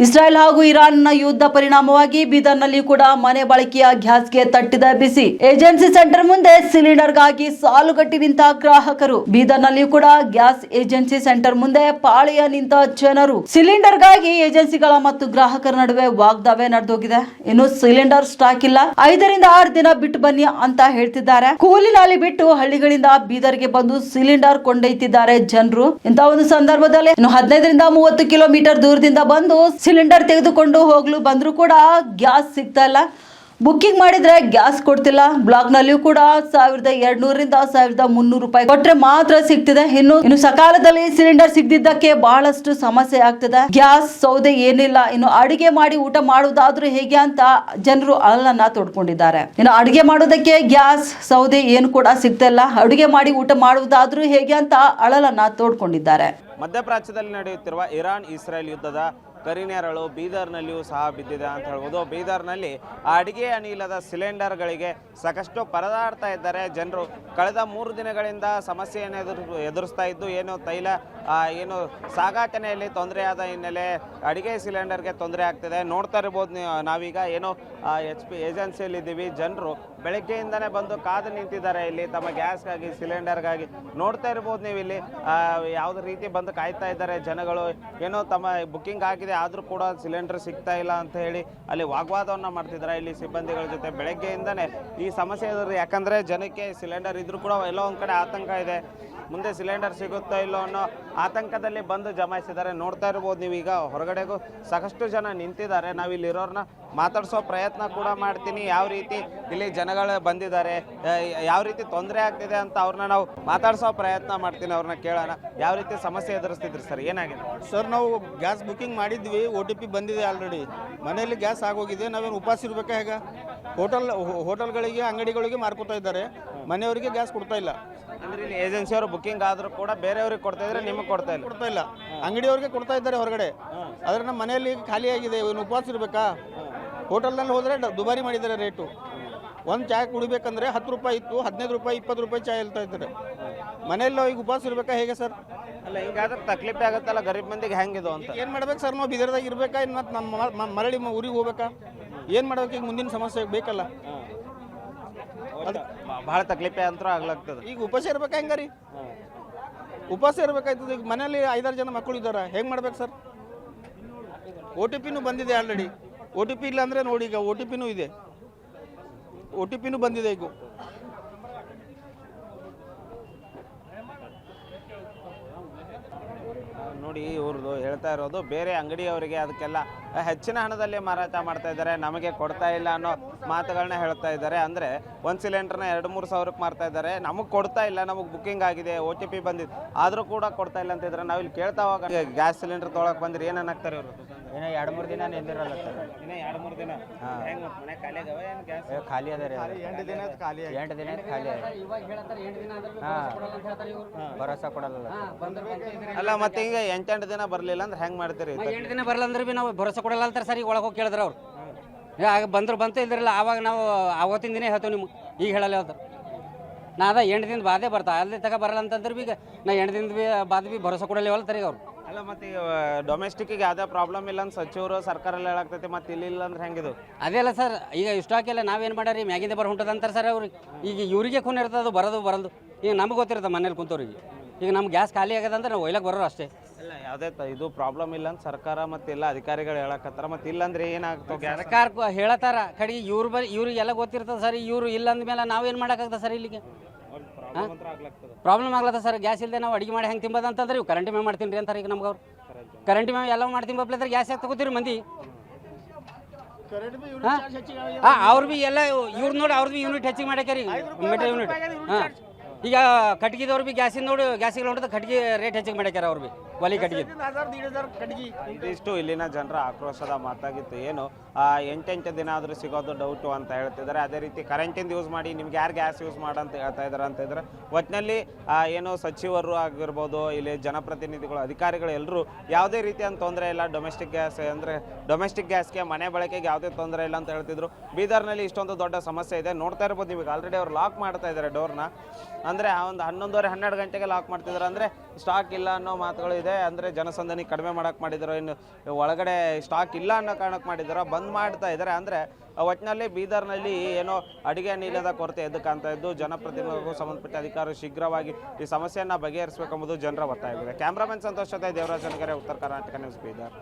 ಇಸ್ರಾಯೇಲ್ ಹಾಗೂ ಇರಾನ್ನ ಯುದ್ಧ ಪರಿಣಾಮವಾಗಿ ಬೀದರ್ನಲ್ಲಿ ಕೂಡ ಮನೆ ಬಳಕೆಯ ಗ್ಯಾಸ್ಗೆ ತಟ್ಟಿದ ಬಿಸಿ. ಏಜೆನ್ಸಿ ಸೆಂಟರ್ ಮುಂದೆ ಸಿಲಿಂಡರ್ಗಾಗಿ ಸಾಲುಗಟ್ಟಿ ನಿಂತ ಗ್ರಾಹಕರು. ಬೀದರ್ನಲ್ಲಿ ಕೂಡ ಗ್ಯಾಸ್ ಏಜೆನ್ಸಿ ಸೆಂಟರ್ ಮುಂದೆ ಪಾಳೆಯ ನಿಂತ ಜನರು. ಸಿಲಿಂಡರ್ಗಾಗಿ ಏಜೆನ್ಸಿಗಳ ಮತ್ತು ಗ್ರಾಹಕರ ನಡುವೆ ವಾಗ್ದಾವೆ ನಡೆದೋಗಿದೆ. ಇನ್ನು ಸಿಲಿಂಡರ್ ಸ್ಟಾಕ್ ಇಲ್ಲ, 5 ರಿಂದ 6 ದಿನ ಬಿಟ್ಟು ಬನ್ನಿ ಅಂತ ಹೇಳ್ತಿದ್ದಾರೆ. ಕೂಲಿನಲ್ಲಿ ಬಿಟ್ಟು ಹಳ್ಳಿಗಳಿಂದ ಬೀದರ್ಗೆ ಬಂದು ಸಿಲಿಂಡರ್ ಕೊಂಡೊಯ್ತಿದ್ದಾರೆ ಜನರು. ಇಂತ ಒಂದು ಸಂದರ್ಭದಲ್ಲಿ ಇನ್ನು 15 ರಿಂದ 30 ಕಿಲೋಮೀಟರ್ ದೂರದಿಂದ ಬಂದು ಸಿಲಿಂಡರ್ ತೆಗೆದುಕೊಂಡು ಹೋಗ್ಲು ಬಂದ್ರು ಕೂಡ ಗ್ಯಾಸ್ ಸಿಗ್ತಾ ಇಲ್ಲ. ಬುಕ್ಕಿಂಗ್ ಮಾಡಿದ್ರೆ ಗ್ಯಾಸ್ ಕೊಡ್ತಿಲ್ಲ. ಬ್ಲಾಕ್ ನಲ್ಲಿಯೂ ಕೂಡ 1200 ರಿಂದ 1300 ರೂಪಾಯಿ ಕೊಟ್ರೆ ಮಾತ್ರ ಸಿಗ್ತಿದೆ. ಇನ್ನು ಸಕಾಲದಲ್ಲಿ ಸಿಲಿಂಡರ್ ಸಿಗದಿದ್ದಕ್ಕೆ ಬಹಳಷ್ಟು ಸಮಸ್ಯೆ ಆಗ್ತಿದೆ. ಗ್ಯಾಸ್ ಸೌದೆ ಏನಿಲ್ಲ, ಇನ್ನು ಅಡಿಗೆ ಮಾಡಿ ಊಟ ಮಾಡುವುದಾದ್ರೂ ಹೇಗೆ ಅಂತ ಜನರು ಅಳಲನ್ನ ತೋಡ್ಕೊಂಡಿದ್ದಾರೆ. ಇನ್ನು ಅಡಿಗೆ ಮಾಡೋದಕ್ಕೆ ಗ್ಯಾಸ್ ಸೌದೆ ಏನು ಕೂಡ ಸಿಗ್ತಾ ಇಲ್ಲ. ಅಡುಗೆ ಮಾಡಿ ಊಟ ಮಾಡುವುದಾದ್ರೂ ಹೇಗೆ ಅಂತ ಅಳಲನ್ನ ತೋಡ್ಕೊಂಡಿದ್ದಾರೆ. ಮಧ್ಯಪ್ರಾಚ್ಯದಲ್ಲಿ ನಡೆಯುತ್ತಿರುವ ಇರಾನ್ ಇಸ್ರೇಲ್ ಯುದ್ಧದ ಕರಿನೆರಳು ಬೀದರ್ನಲ್ಲಿಯೂ ಸಹ ಬಿದ್ದಿದೆ ಅಂತ ಹೇಳ್ಬೋದು. ಬೀದರ್ನಲ್ಲಿ ಅಡಿಗೆ ಅನಿಲದ ಸಿಲಿಂಡರ್ಗಳಿಗೆ ಸಾಕಷ್ಟು ಪರದಾಡ್ತಾ ಇದ್ದಾರೆ ಜನರು. ಕಳೆದ 3 ದಿನಗಳಿಂದ ಸಮಸ್ಯೆಯನ್ನು ಎದುರಿಸ್ತಾ ಇದ್ದು ಏನು ತೈಲ ಏನು ಸಾಗಾಟನೆಯಲ್ಲಿ ತೊಂದರೆಯಾದ ಹಿನ್ನೆಲೆ ಅಡಿಗೆ ಸಿಲಿಂಡರ್ಗೆ ತೊಂದರೆ ಆಗ್ತಿದೆ. ನೋಡ್ತಾ ಇರ್ಬೋದು ನಾವೀಗ ಏನು HP ಏಜೆನ್ಸಿಯಲ್ಲಿ ಇದ್ದೀವಿ. ಜನರು ಬೆಳಗ್ಗೆಯಿಂದನೇ ಬಂದು ಕಾದು ನಿಂತಿದ್ದಾರೆ ಇಲ್ಲಿ ತಮ್ಮ ಗ್ಯಾಸ್ಗಾಗಿ ಸಿಲಿಂಡರ್ಗಾಗಿ. ನೋಡ್ತಾ ಇರ್ಬೋದು ನೀವು ಇಲ್ಲಿ ಯಾವುದೇ ರೀತಿ ಬಂದು ಕಾಯ್ತಾ ಇದ್ದಾರೆ ಜನಗಳು. ಏನೋ ತಮ್ಮ ಬುಕ್ಕಿಂಗ್ ಆಗಿದೆ ಆದರೂ ಕೂಡ ಸಿಲಿಂಡರ್ ಸಿಗ್ತಾ ಇಲ್ಲ ಅಂತ ಹೇಳಿ ಅಲ್ಲಿ ವಾಗ್ವಾದವನ್ನು ಮಾಡ್ತಿದ್ದಾರೆ ಇಲ್ಲಿ ಸಿಬ್ಬಂದಿಗಳ ಜೊತೆ. ಬೆಳಗ್ಗೆಯಿಂದನೇ ಈ ಸಮಸ್ಯೆ ಎದುರು, ಯಾಕಂದರೆ ಜನಕ್ಕೆ ಸಿಲಿಂಡರ್ ಇದ್ರೂ ಕೂಡ ಎಲ್ಲೋ ಒಂದು ಕಡೆ ಆತಂಕ ಇದೆ. ಮುಂದೆ ಸಿಲಿಂಡರ್ ಸಿಗುತ್ತೋ ಇಲ್ಲೋ ಅನ್ನೋ ಆತಂಕದಲ್ಲಿ ಬಂದು ಜಮಾಯಿಸಿದ್ದಾರೆ. ನೋಡ್ತಾ ಇರ್ಬೋದು ನೀವೀಗ ಹೊರಗಡೆಗೂ ಸಾಕಷ್ಟು ಜನ ನಿಂತಿದ್ದಾರೆ. ನಾವಿಲ್ಲಿರೋರನ್ನ ಮಾತಾಡಿಸೋ ಪ್ರಯತ್ನ ಕೂಡ ಮಾಡ್ತೀನಿ. ಯಾವ ರೀತಿ ಇಲ್ಲಿ ಜನಗಳು ಬಂದಿದ್ದಾರೆ, ಯಾವ ರೀತಿ ತೊಂದರೆ ಆಗ್ತಿದೆ ಅಂತ ಅವ್ರನ್ನ ನಾವು ಮಾತಾಡಿಸೋ ಪ್ರಯತ್ನ ಮಾಡ್ತೀನಿ. ಅವ್ರನ್ನ ಕೇಳೋಣ, ಯಾವ ರೀತಿ ಸಮಸ್ಯೆ ಎದುರಿಸ್ತಿದ್ರಿ ಸರ್, ಏನಾಗಿದೆ ಸರ್? ನಾವು ಗ್ಯಾಸ್ ಬುಕ್ಕಿಂಗ್ ಮಾಡಿದ್ವಿ, OTP ಬಂದಿದೆ ಆಲ್ರೆಡಿ. ಮನೆಯಲ್ಲಿ ಗ್ಯಾಸ್ ಆಗೋಗಿದೆ. ನಾವೇನು ಉಪವಾಸ ಇರಬೇಕಾ? ಹೇಗೆ ಹೋಟೆಲ್ಗಳಿಗೆ ಅಂಗಡಿಗಳಿಗೆ ಮಾರ್ಕೋತಾ ಇದ್ದಾರೆ, ಮನೆಯವರಿಗೆ ಗ್ಯಾಸ್ ಕೊಡ್ತಾ ಇಲ್ಲ. ಅಂದ್ರೆ ಇಲ್ಲಿ ಏಜೆನ್ಸಿಯವರು ಬುಕ್ಕಿಂಗ್ ಆದರೂ ಕೂಡ ಬೇರೆಯವ್ರಿಗೆ ಕೊಡ್ತಾ ಇದ್ರೆ ನಿಮಗೆ ಕೊಡ್ತಾ ಇಲ್ಲ. ಅಂಗಡಿಯವ್ರಿಗೆ ಕೊಡ್ತಾ ಇದ್ದಾರೆ ಹೊರಗಡೆ. ಆದರೆ ನಮ್ಮ ಮನೆಯಲ್ಲಿ ಖಾಲಿ ಆಗಿದೆ. ಏನು ಉಪವಾಸ ಇರಬೇಕಾ? ಹೋಟೆಲ್ನಲ್ಲಿ ಹೋದರೆ ದುಬಾರಿ ಮಾಡಿದ್ದಾರೆ ರೇಟು. ಒಂದು ಚಾಯ್ ಕುಡಿಬೇಕಂದ್ರೆ 10 ರೂಪಾಯಿ ಇತ್ತು, 15 ರೂಪಾಯಿ 20 ರೂಪಾಯಿ ಚಾಯ್ ಹೇಳ್ತಾ ಇದ್ದಾರೆ. ಮನೆಯಲ್ಲಿ ಈಗ ಉಪವಾಸ ಇರಬೇಕಾ ಹೇಗೆ ಸರ್? ಅಲ್ಲ, ಹಿಂಗಾದ್ರೆ ತಕ್ಲೀಫ್ ಆಗುತ್ತಲ್ಲ ಗರೀಬ್ ಮಂದಿಗೆ ಹೆಂಗಿದು ಅಂತ. ಏನು ಮಾಡ್ಬೇಕು ಸರ್? ನಾವು ಬೀದರ್ದಾಗ ಇರಬೇಕಾ? ಇನ್ನು ಮತ್ತು ನಮ್ಮ ಮರಳಿ ಊರಿಗೆ ಹೋಗ್ಬೇಕಾ? ಏನು ಮಾಡ್ಬೇಕು? ಈಗ ಮುಂದಿನ ಸಮಸ್ಯೆ ಬೇಕಲ್ಲ. ಬಹಳ ತಕ್ಲೀಫೆ ಅಂತೂ ಆಗ್ಲಾಗ್ತದೆ. ಈಗ ಉಪವಾಸ ಇರ್ಬೇಕಾ? ಹೆಂಗಾರಿ ಉಪವಾಸ ಇರ್ಬೇಕಾಯ್ತದೆ. ಈಗ ಮನೇಲಿ 5-6 ಜನ ಮಕ್ಕಳು ಇದ್ದಾರೆ, ಹೆಂಗೆ ಮಾಡ್ಬೇಕು ಸರ್? OTPನೂ ಬಂದಿದೆ ಆಲ್ರೆಡಿ. OTP ಇಲ್ಲ ಅಂದರೆ ನೋಡಿ, ಈಗ OTPನೂ ಇದೆ. OTPನೂ ಬಂದಿದೆ ಈಗ. ನೋಡಿ, ಇವ್ರದ್ದು ಹೇಳ್ತಾ ಇರೋದು ಬೇರೆ ಅಂಗಡಿಯವರಿಗೆ ಅದಕ್ಕೆಲ್ಲ ಹೆಚ್ಚಿನ ಹಣದಲ್ಲಿ ಮಾರಾಟ ಮಾಡ್ತಾ ಇದ್ದಾರೆ, ನಮಗೆ ಕೊಡ್ತಾ ಇಲ್ಲ ಅನ್ನೋ ಮಾತುಗಳನ್ನ ಹೇಳ್ತಾ ಇದ್ದಾರೆ. ಅಂದರೆ ಒಂದು ಸಿಲಿಂಡರ್ನ 2-3 ಸಾವಿರಕ್ಕೆ ಮಾರ್ತಾ ಇದ್ದಾರೆ, ನಮಗೆ ಕೊಡ್ತಾ ಇಲ್ಲ, ನಮಗೆ ಬುಕ್ಕಿಂಗ್ ಆಗಿದೆ, OTP ಬಂದಿದೆ ಆದರೂ ಕೂಡ ಕೊಡ್ತಾ ಇಲ್ಲ ಅಂತಿದ್ರೆ. ನಾವಿಲ್ಲಿ ಕೇಳ್ತಾ ಹೋಗ ಗ್ಯಾಸ್ ಸಿಲಿಂಡರ್ ತೊಗೊಳಕ್ಕೆ ಬಂದ್ರೆ ಏನಾಗ್ತಾರೆ ಇವರು? ಇನ್ನೂ 2-3 ದಿನ ನಿಂದಿರಲ್ಲ ಸರ್. ಇನ್ನೂ 2-3 ದಿನ ಹೆಂಗೆ ಮನೆ ಖಾಲಿ ಆಗವೆ? ಏನು ಗ್ಯಾಸ್ ಖಾಲಿ ಅದ ರೀ. 8 ದಿನ ಖಾಲಿ 8 ದಿನ ಖಾಲಿ ಅದ. ಭರೋಸಾ ಕೊಡಲ್ಲ. ಅಲ್ಲ, ಮತ್ತೆ ಈಗ 8 ದಿನ ಬರಲಿಲ್ಲ ಅಂದ್ರೆ ಹೆಂಗೆ ಮಾಡ್ತೀರಿ? 8 ದಿನ ಬರಲ್ಲ ಅಂದ್ರೆ ಭೀ ನಾವು ಭರೋಸಾ ಕೊಡಲ್ಲ ಅಂತಾರೆ ಸರ್. ಈಗ ಒಳಗೆ ಹೋಗಿ ಕೇಳಿದ್ರೆ ಅವ್ರು ಆಗ ಬಂತು ಇದ್ರಲ್ಲ. ಆವಾಗ ನಾವು ಆವತ್ತಿನ ದಿನ ಹೇಳ್ತೇವೆ ನಿಮ್ಗೆ, ಈಗ ಹೇಳಲ್ಲ ಹೇಳ್ತಾರೆ. ನಾ ಅದ 8 ದಿನದ ಬಾದೇ ಬರ್ತಾ ಅಲ್ಲಿ ತಗ ಬರಲ್ಲ ಅಂತಂದ್ರೆ ಬಿ ನಾ 8 ದಿನದ ಬಾದ ಭೀ ಭರೋಸಾ ಕೊಡಲ್ಲ ಹೇಳ್ತಾರೆ ಈಗ ಅವ್ರು. ಅಲ್ಲ, ಮತ್ತೆ ಈಗ ಡೊಮೆಸ್ಟಿಕ್ಕಿಗೆ ಯಾವುದೇ ಪ್ರಾಬ್ಲಮ್ ಇಲ್ಲ ಅಂತ ಸಚಿವರು ಸರ್ಕಾರ ಎಲ್ಲ ಹೇಳಾಗ್ತೈತಿ, ಮತ್ತೆ ಇಲ್ಲ ಅಂದ್ರೆ ಹೆಂಗಿದು? ಅದೇ ಅಲ್ಲ ಸರ್, ಈಗ ಇಷ್ಟಾಕೆಲ್ಲ ನಾವೇನು ಮಾಡ್ಯಾರಿ ಮ್ಯಾಗಿಂದ ಬರ ಹೊಂಟದ ಅಂತಾರೆ ಸರ್ ಅವ್ರಿಗೆ. ಈಗ ಇವರಿಗೆ ಖೂನ್ ಇರ್ತದೆ ಬರೋದು. ಈಗ ನಮಗೆ ಗೊತ್ತಿರ್ತದೆ ಮನೇಲಿ ಕುಂತವ್ರಿಗೆ. ಈಗ ನಮ್ಗೆ ಗ್ಯಾಸ್ ಖಾಲಿ ಆಗ್ಯದ ಅಂದ್ರೆ ನಾವು ಒಯ್ಲಕ್ಕೆ ಬರೋರು ಅಷ್ಟೇ. ಇಲ್ಲ, ಯಾವುದೇ ಇದು ಪ್ರಾಬ್ಲಮ್ ಇಲ್ಲ ಅಂತ ಸರ್ಕಾರ ಮತ್ತೆ ಎಲ್ಲ ಅಧಿಕಾರಿಗಳು ಹೇಳಕತ್ತಾರ. ಮತ್ತೆ ಇಲ್ಲ ಅಂದ್ರೆ ಏನಾಗ್ತದೆ? ಸರ್ಕಾರ ಹೇಳತ್ತಾರ ಕಡೆಗೆ ಇವ್ರಿಗೆಲ್ಲ ಗೊತ್ತಿರ್ತದೆ ಸರ್. ಇವರು ಇಲ್ಲ ಅಂದ್ಮೇಲೆ ನಾವೇನು ಮಾಡೋಕ್ಕಾಗ್ತದೆ ಸರ್? ಇಲ್ಲಿಗೆ ಪ್ರಾಬ್ಲಮ್ ಆಗ್ಲತ್ತ ಸರ್. ಗ್ಯಾಸ್ ಇಲ್ಲದೆ ನಾವು ಅಡಿಗೆ ಮಾಡಿ ಹೆಂಗೆ ತಿಂಬೋದು ಅಂತಂದ್ರೆ ಇವು ಕರೆಂಟ್ ಮೇಲೆ ಮಾಡ್ತೀನಿ ರೀ ಅಂತಾರೆ. ಈಗ ನಮ್ಗೆ ಅವ್ರು ಕರೆಂಟ್ ಮೇಲೆ ಎಲ್ಲ ಮಾಡಿ ತಿಂಬಪ್ಲಂದ್ರೆ ಗ್ಯಾಸ್ ಯಾಕೆ ತಗೋತೀರಿ ಮಂದಿ? ಅವ್ರು ಭೀ ಎಲ್ಲ ಇವ್ರು ನೋಡಿ ಅವ್ರದ್ದು ಭೀ ಯೂನಿಟ್ ಹೆಚ್ಚಿಗೆ ಮಾಡ್ಯಾರ ಈಗ, ಮೀಟರ್ ಯೂನಿಟ್. ಹಾಂ, ಈಗ ಕಟ್ಗಿದವ್ರು ಭೀ ಗ್ಯಾಸಿನ ನೋಡಿ ಗ್ಯಾಸಿಗೆ ಹೊಂಟದ ಕಟ್ಗೆ ರೇಟ್ ಹೆಚ್ಚಿಗೆ ಮಾಡ್ಯಾರ ಅವ್ರು ಭೀ. ಒಲಿ ಕಟ್ಗೆ ಇದಿಷ್ಟು ಇಲ್ಲಿನ ಜನರ ಆಕ್ರೋಶದ ಮಾತಾಗಿತ್ತು. ಏನು 8 ದಿನ ಆದರೂ ಸಿಗೋದು ಡೌಟು ಅಂತ ಹೇಳ್ತಿದ್ದಾರೆ. ಅದೇ ರೀತಿ ಕರೆಂಟಿಂದ ಯೂಸ್ ಮಾಡಿ ನಿಮ್ಗೆ ಯಾರು ಗ್ಯಾಸ್ ಯೂಸ್ ಮಾಡಂತ ಹೇಳ್ತಾ ಇದ್ದಾರೆ ಅಂತ ಇದ್ದಾರೆ. ಒಟ್ಟಿನಲ್ಲಿ ಏನು ಸಚಿವರು ಆಗಿರ್ಬೋದು, ಇಲ್ಲಿ ಜನಪ್ರತಿನಿಧಿಗಳು, ಅಧಿಕಾರಿಗಳು ಎಲ್ಲರೂ ಯಾವುದೇ ರೀತಿಯ ತೊಂದರೆ ಇಲ್ಲ. ಡೊಮೆಸ್ಟಿಕ್ ಗ್ಯಾಸ್ ಅಂದರೆ ಡೊಮೆಸ್ಟಿಕ್ ಗ್ಯಾಸ್ಗೆ, ಮನೆ ಬಳಕೆಗೆ ಯಾವುದೇ ತೊಂದರೆ ಇಲ್ಲ ಅಂತ ಹೇಳ್ತಿದ್ರು. ಬೀದರ್ನಲ್ಲಿ ಇಷ್ಟೊಂದು ದೊಡ್ಡ ಸಮಸ್ಯೆ ಇದೆ. ನೋಡ್ತಾ ಇರ್ಬೋದು ನೀವು, ಆಲ್ರೆಡಿ ಅವ್ರು ಲಾಕ್ ಮಾಡ್ತಾ ಇದ್ದಾರೆ ಡೋರ್ನ. ಅಂದರೆ ಒಂದು 11:30-12 ಗಂಟೆಗೆ ಲಾಕ್ ಮಾಡ್ತಿದ್ದಾರೆ. ಅಂದರೆ ಸ್ಟಾಕ್ ಇಲ್ಲ ಅನ್ನೋ ಮಾತುಗಳು ಇದೆ. ಇದೆ. ಅಂದರೆ ಜನಸಂದಣಿ ಕಡಿಮೆ ಮಾಡೋಕ್ಕೆ ಮಾಡಿದಾರೋ, ಇನ್ನು ಒಳಗಡೆ ಸ್ಟಾಕ್ ಇಲ್ಲ ಅನ್ನೋ ಕಾರಣಕ್ಕೆ ಮಾಡಿದಾರೋ, ಬಂದ್ ಮಾಡ್ತಾ ಇದ್ದಾರೆ. ಅಂದರೆ ಒಟ್ಟಿನಲ್ಲಿ ಬೀದರ್ನಲ್ಲಿ ಏನೋ ಅಡುಗೆ ಅನಿಲದ ಕೊರತೆ ಎದ್ದು ಕಾಣ್ತಾ ಇದ್ದು, ಜನಪ್ರತಿನಿಧಿಗಳಿಗೂ ಸಂಬಂಧಪಟ್ಟ ಅಧಿಕಾರಿಗಳು ಶೀಘ್ರವಾಗಿ ಈ ಸಮಸ್ಯೆಯನ್ನು ಬಗೆಹರಿಸಬೇಕೆಂಬುದು ಜನರ ಒತ್ತಾಯವಿದೆ. ಕ್ಯಾಮ್ರಾಮನ್ ಸಂತೋಷ್ ಜೊತೆ ದೇವರಾಜ್ ಅನಗರೆ, ಉತ್ತರ ಕರ್ನಾಟಕ ನ್ಯೂಸ್, ಬೀದರ್.